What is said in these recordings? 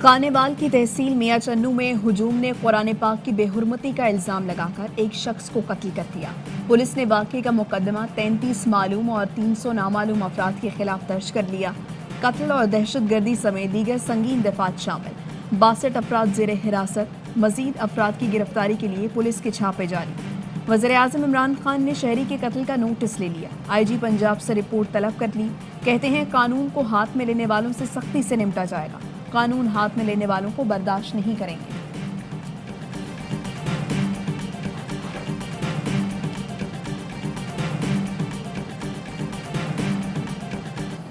खानेवाल की तहसील मियां चन्नू में हुजूम ने कुरान पाक की बेहुरमती का इल्जाम लगाकर एक शख्स को कत्ल कर दिया। पुलिस ने वाक़े का मुकदमा 33 मालूम और 300 नामालूम अफराद के खिलाफ दर्ज कर लिया। कत्ल और दहशतगर्दी समेत दीगर संगीन दफात शामिल 62 अफराद ज़ेर हिरासत। मजीद अफराद की गिरफ्तारी के लिए पुलिस के छापे जारी। वज़ीर-ए-आज़म इमरान खान ने शहरी के कत्ल का नोटिस ले लिया। IG पंजाब से रिपोर्ट तलब कर ली। कहते हैं कानून को हाथ में लेने वालों से सख्ती से निपटा जाएगा। कानून हाथ में लेने वालों को बर्दाश्त नहीं करेंगे।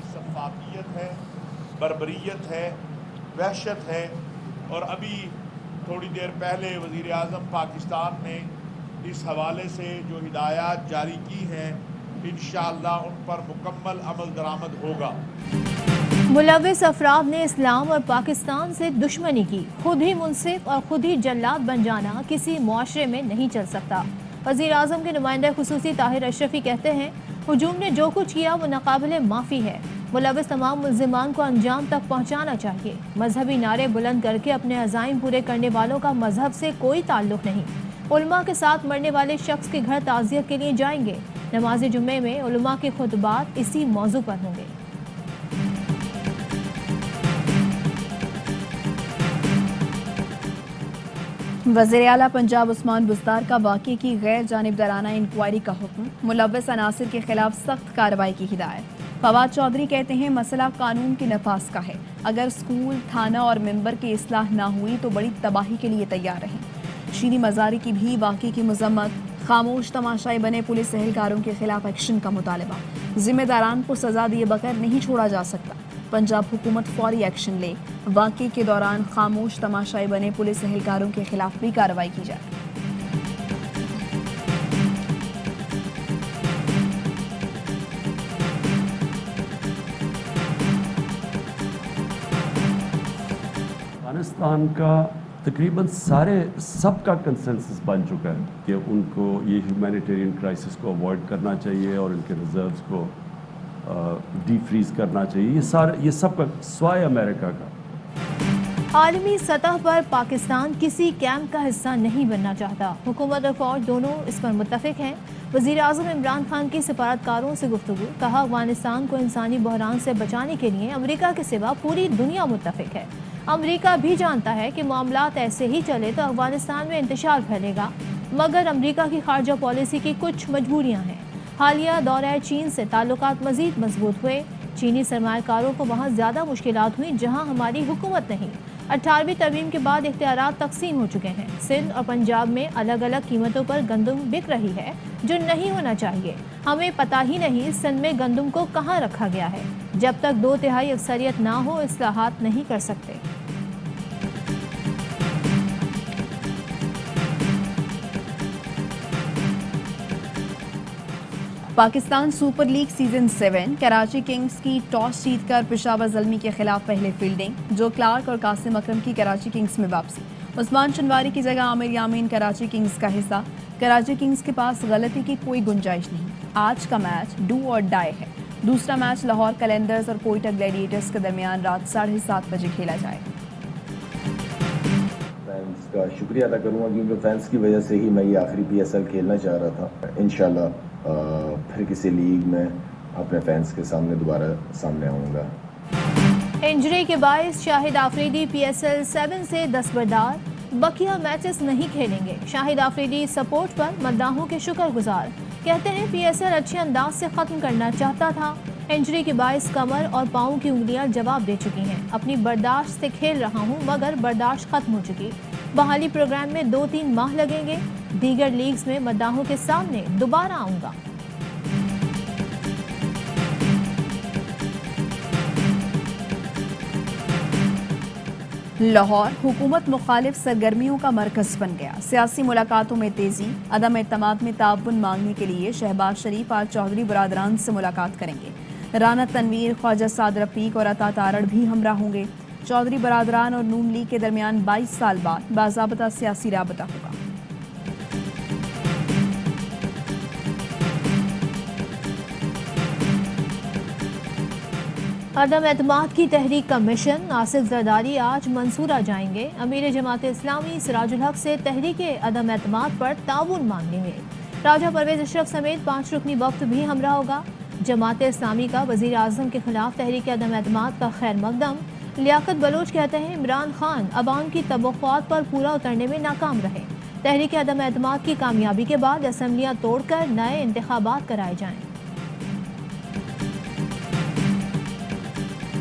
सफाकियत है, बर्बरियत है, वहशत है। और अभी थोड़ी देर पहले वज़ीर आज़म पाकिस्तान ने इस हवाले से जो हिदायत जारी की हैं, इंशाअल्लाह उन पर मुकम्मल अमल दरामद होगा। मुलव्विस अफराद ने इस्लाम और पाकिस्तान से दुश्मनी की। खुद ही मुंसिफ और खुद ही जल्लाद बन जाना किसी मुआशरे में नहीं चल सकता। वज़ीर आज़म के नुमाइंदा खुसूसी ताहिर अशरफी कहते हैं हुजूम ने जो कुछ किया वो नाकाबिले माफ़ी है। मुलव्विस तमाम मुल्ज़िमान को अंजाम तक पहुँचाना चाहिए। मजहबी नारे बुलंद करके अपने अज़ाइम पूरे करने वालों का मजहब से कोई ताल्लुक़ नहीं। उलमा के साथ मरने वाले शख्स के घर ताज़ियत के लिए जाएंगे। नमाज जुम्मे में उलमा के खुतबात इसी मौजू पर होंगे। वज़ीर आला पंजाब उस्मान बुज़दार का वाक़े की गैर जानिबदाराना इंक्वायरी का हुक्म। मुलव्विस अनासिर के खिलाफ सख्त कार्रवाई की हिदायत। फवाद चौधरी कहते हैं मसला कानून के नफाज का है। अगर स्कूल, थाना और मेंबर की इस्लाह ना हुई तो बड़ी तबाही के लिए तैयार रहें। शीनी मज़ारी की भी वाक़े की मजम्मत। खामोश तमाशाई बने पुलिस एहलकारों के खिलाफ एक्शन का मुतालबा। जिम्मेदारान को सजा दिए बगैर नहीं छोड़ा जा सकता। पंजाब हुकूमत फौरी एक्शन ले। वाक़े के दौरान खामोश तमाशाई बने पुलिस एहलकारों के खिलाफ भी कार्रवाई की जाए। अफगानिस्तान का तकरीबन सबका कंसेंसस बन चुका है कि उनको ये ह्यूमैनिटेरियन क्राइसिस को अवॉइड करना चाहिए और इनके रिजर्व्स को डीफ्रीज करना चाहिए। ये सब का स्वाय अमेरिका का। आलमी सतह पर पाकिस्तान किसी कैंप का हिस्सा नहीं बनना चाहता। हुकूमत और फौज दोनों इस पर मुत्तफिक हैं। वज़ीर आज़म इमरान खान की सिफारतकारों से गुफ्तगू। कहा अफगानिस्तान को इंसानी बहरान से बचाने के लिए अमेरिका के सिवा पूरी दुनिया मुत्तफिक है। अमेरिका भी जानता है कि मामलात ऐसे ही चले तो अफगानिस्तान में इंतशार फैलेगा, मगर अमेरिका की खारजा पॉलिसी की कुछ मजबूरियाँ हैं। हालिया दौरे चीन से ताल्लुकात मज़ीद मजबूत हुए। चीनी सरमायाकारों को वहाँ ज़्यादा मुश्किलात हुई जहाँ हमारी हुकूमत नहीं। 18वीं तरमीम के बाद इख्तियारात तकसीम हो चुके हैं। सिंध और पंजाब में अलग अलग कीमतों पर गंदम बिक रही है जो नहीं होना चाहिए। हमें पता ही नहीं सिंध में गंदम को कहाँ रखा गया है। जब तक 2/3 अक्सरियत ना हो इस्लाहात नहीं कर सकते। Pakistan super league season 7 Karachi Kings की टॉस जीतकर पेशावर ज़ल्मी के खिलाफ पहले फील्डिंग। जो क्लार्क और कासिम अकरम की कराची किंग्स में वापसी। उस्मान चनवारी की जगह आमिर यामीन कराची किंग्स का हिस्सा। कराची किंग्स के पास गलती की कोई गुंजाइश नहीं। आज का मैच डू और डाई है। दूसरा मैच लाहौर कैलेंडर्स और कोयटा ग्लैडिएटर्स के दरमियान रात 7:30 बजे खेला जाएगा। फैंस का शुक्रिया अदा करूँगा क्योंकि फैंस की वजह से ही मैं ये आखिरी PSL खेलना चाह रहा था। इंशाल्लाह फिर किसी लीग में अपने फैंस के सामने दोबारा सामने आऊँगा। इंजरी के बायस शाहिद आफरीदी PSL 7 से दस्तबरदार। बकिया मैचेस नहीं खेलेंगे। शाहिद आफरीदी सपोर्ट पर मद्दाहों के शुक्रगुजार। कहते हैं PSL अच्छे अंदाज से ख़त्म करना चाहता था। इंजरी के बायस कमर और पाँव की उंगलियां जवाब दे चुकी हैं। अपनी बर्दाश्त से खेल रहा हूं मगर बर्दाश्त खत्म हो चुकी। बहाली प्रोग्राम में 2-3 माह लगेंगे। दीगर लीग्स में मद्दाहों के सामने दोबारा आऊंगा। लाहौर हुकूमत मुखालिफ सरगर्मियों का मरकज बन गया। सियासी मुलाकातों में तेजी। अदम एतमाद में ताउन मांगने के लिए शहबाज शरीफ आज चौधरी बरादरान से मुलाकात करेंगे। राना तनवीर, ख्वाजा साद रफीक और अता तारड़ भी हमरा होंगे। चौधरी बरादरान और नून लीग के दरमियान 22 साल बाद बाज़ाबता सियासी राबता होगा। عدم اعتماد کی تحریک کا مشن، آصف زرداری آج منصورہ جائیں گے۔ امیر جماعت اسلامی سراج الحق سے تحریک عدم اعتماد پر تعاون مانگیں گے۔ راجہ پرویز اشرف سمیت 5 رکنی وفد بھی ہمراہ ہوگا۔ جماعت اسلامی کا وزیر اعظم کے خلاف تحریک عدم اعتماد کا خیر مقدم۔ لیاقت بلوچ کہتے ہیں عمران خان عوام کی توقعات پر پورا اترنے میں ناکام رہے۔ تحریک عدم اعتماد کی کامیابی کے بعد اسمبلیاں توڑ کر نئے انتخابات کرائے جائیں۔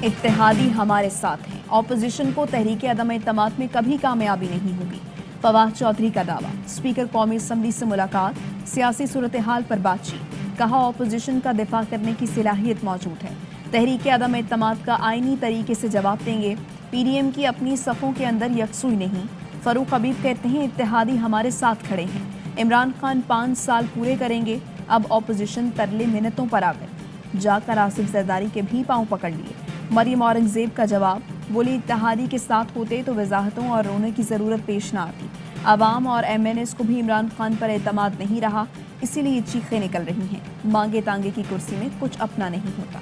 اتحادی ہمارے ساتھ ہیں، اپوزیشن کو تحریک عدم اعتماد میں کبھی کامیابی نہیں ہوگی، فواد چودھری کا دعویٰ۔ اسپیکر قومی اسمبلی سے ملاقات، سیاسی صورتحال پر بات چیت، کہا اپوزیشن کا دفاع کرنے کی صلاحیت موجود ہے، تحریک عدم اعتماد کا آئینی طریقے سے جواب دیں گے۔ پی ڈی ایم کی اپنی صفوں کے اندر یکسوئی نہیں، فاروق حبیب کہتے ہیں اتحادی ہمارے ساتھ کھڑے ہیں، عمران خان 5 سال پورے کریں گے، اب اپوزیشن ترلے منتوں پر آ گئے، جا کر آصف زرداری کے بھی پاؤں پکڑ لیے۔ مریم اورنگزیب کا جواب، بولی اتحادی کے ساتھ ہوتے تو وضاحتوں اور رونے کی ضرورت پیش نہ آتی، عوام اور ایم این ایس کو بھی عمران خان پر اعتماد نہیں رہا، اسی لیے چیخیں نکل رہی ہیں، مانگے تانگے کی کرسی میں کچھ اپنا نہیں ہوتا۔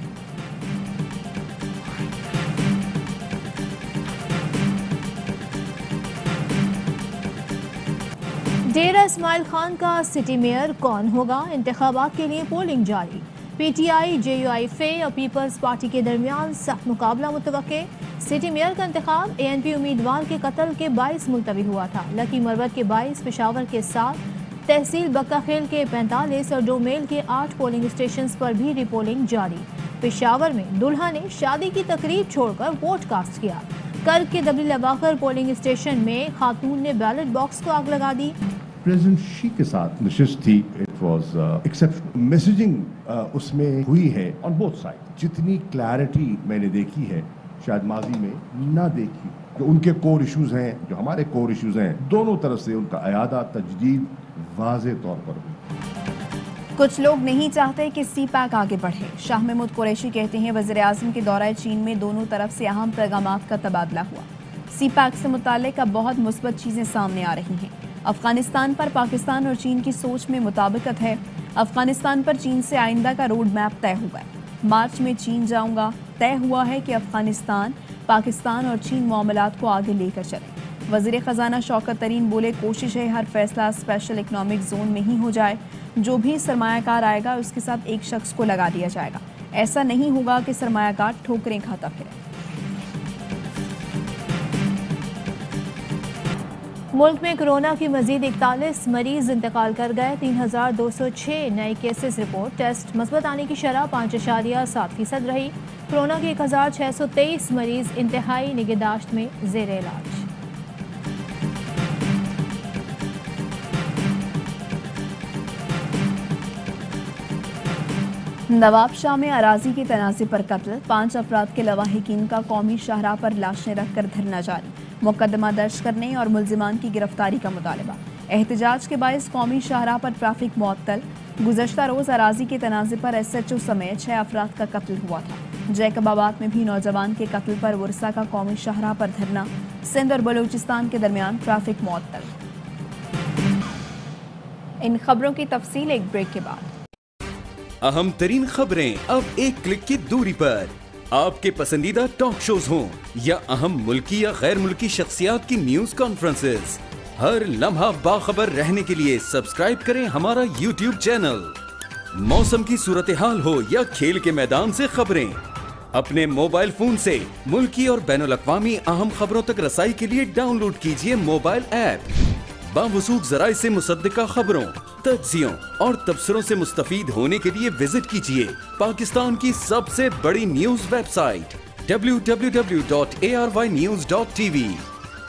ڈیرہ اسماعیل خان کا سٹی میئر کون ہوگا؟ انتخابات کے لیے پولنگ جاری، P T I, J you آئی فے اور پیپلز پارٹی کے درمیان سخت مقابلہ متوقع۔ سٹی میئر کا انتخاب اے این پی امیدوار کے قتل کے باعث ملتوی ہوا تھا، لکی مروت کے باعث پشاور کے 7، تحصیل بکا خیل کے 45 اور ڈومیل کے 8 پولنگ اسٹیشنز پر بھی ری پولنگ جاری۔ پشاور میں دلہا نے شادی کی تقریب چھوڑ کر ووٹ کاسٹ کیا۔ کرک کے دبلی لواخر پولنگ اسٹیشن میں خاتون نے بیلٹ باکس کو آگ لگا دی۔ پریزیڈنٹ شی کے ساتھ نشست تھی، اٹ واز ایکسیپشنل میسیجنگ اس میں ہوئی ہے آن بوتھ سائڈ، جتنی کلیئرٹی میں نے دیکھی ہے شاید ماضی میں نہ دیکھی، جو ان کے کور ایشوز ہیں، جو ہمارے کور ایشوز ہیں، دونوں طرف سے ان کا اعادہ تجدید واضح طور پر ہوئی۔ کچھ لوگ نہیں چاہتے کہ سی پیک آگے بڑھے، شاہ محمود قریشی کہتے ہیں وزیر اعظم کے دورہ چین میں دونوں طرف سے اہم پیغامات کا تبادلہ ہوا، سی پیک سے متعلق اب بہت مثبت چیزیں سامنے آ رہی ہیں، افغانستان پر پاکستان اور چین کی سوچ میں مطابقت ہے، افغانستان پر چین سے آئندہ کا روڈ میپ طے ہوا ہے، مارچ میں چین جاؤں گا، طے ہوا ہے کہ افغانستان، پاکستان اور چین معاملات کو آگے لے کر چلیں۔ وزیر خزانہ شوکت ترین بولے کوشش ہے ہر فیصلہ اسپیشل اکنامک زون میں ہی ہو جائے، جو بھی سرمایہ کار آئے گا اس کے ساتھ ایک شخص کو لگا دیا جائے گا، ایسا نہیں ہوگا کہ سرمایہ کار ٹھوکریں کھاتا پھرے۔ ملک میں کورونا کی مزید 41 مریض انتقال کر گئے، 3206 نئے کیسز رپورٹ، ٹیسٹ مثبت آنے کی شرح 5.7% رہی، کورونا کے 1623 مریض انتہائی نگہداشت میں زیر علاج۔ نواب شاہ میں اراضی کے تنازع پر قتل، 5 افراد کے لواحقین کا قومی شاہراہ پر لاشیں رکھ کر دھرنا جاری، مقدمہ درج کرنے اور ملزمان کی گرفتاری کا مطالبہ، احتجاج کے باعث قومی شاہراہ پر ٹریفک معطل، گزشتہ روز اراضی کے تنازع پر ایس ایچ او سمیت 6 افراد کا قتل ہوا تھا، جیکب آباد میں بھی نوجوان کے قتل پر ورثہ کا قومی شاہراہ پر دھرنا، سندھ اور بلوچستان کے درمیان ٹریفک معطل۔ ان خبروں کی تفصیل ایک بریک کے بعد۔ اہم ترین خبریں اب ایک کلک کی دوری پر، آپ کے پسندیدہ ٹاک شوز ہوں یا اہم ملکی یا غیر ملکی شخصیات کی نیوز کانفرنسز، ہر لمحہ باخبر رہنے کے لیے سبسکرائب کریں ہمارا یوٹیوب چینل۔ موسم کی صورتحال ہو یا کھیل کے میدان سے خبریں، اپنے موبائل فون سے ملکی اور بین الاقوامی اہم خبروں تک رسائی کے لیے ڈاؤن لوڈ کیجیے موبائل ایپ۔ باوثوق ذرائع سے مصدقہ خبروں، تجزیوں اور تبصروں سے مستفید ہونے کے لیے وزٹ کیجیے پاکستان کی سب سے بڑی نیوز ویب سائٹ www.arYnews.tv۔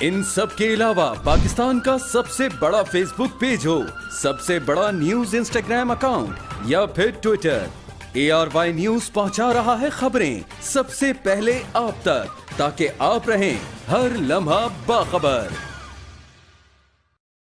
ان سب کے علاوہ پاکستان کا سب سے بڑا فیس بک پیج ہو، سب سے بڑا نیوز انسٹاگرام اکاؤنٹ یا پھر ٹویٹر، ARY نیوز پہنچا رہا ہے خبریں سب سے پہلے آپ تک، تاکہ آپ رہیں ہر لمحہ باخبر۔